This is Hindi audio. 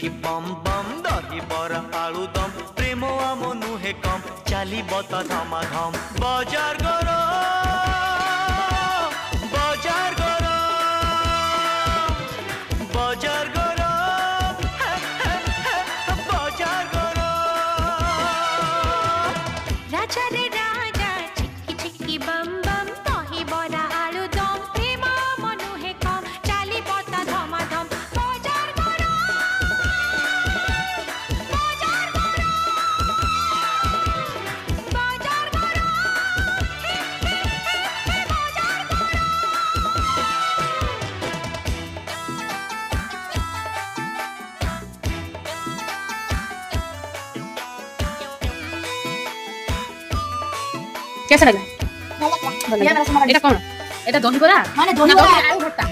चिकी बम बम दही बरा आलू दम प्रेम आम नुहे कम चाली बता धमाधम बाजार गरम बाजार गरम बाजार गरम बाजार गरम राजा रे राजा चिकी चिकी बम बम दही बरा आलू दम प्रेम मनु हे कम चाली बता धमाधम बाजार गरम बाजार गरम बाजार गरम बाजार गरम कैसा लगा? এটা কোন? এটা দহি বড়া মানে দহি না বড়া? আলু ভর্তা?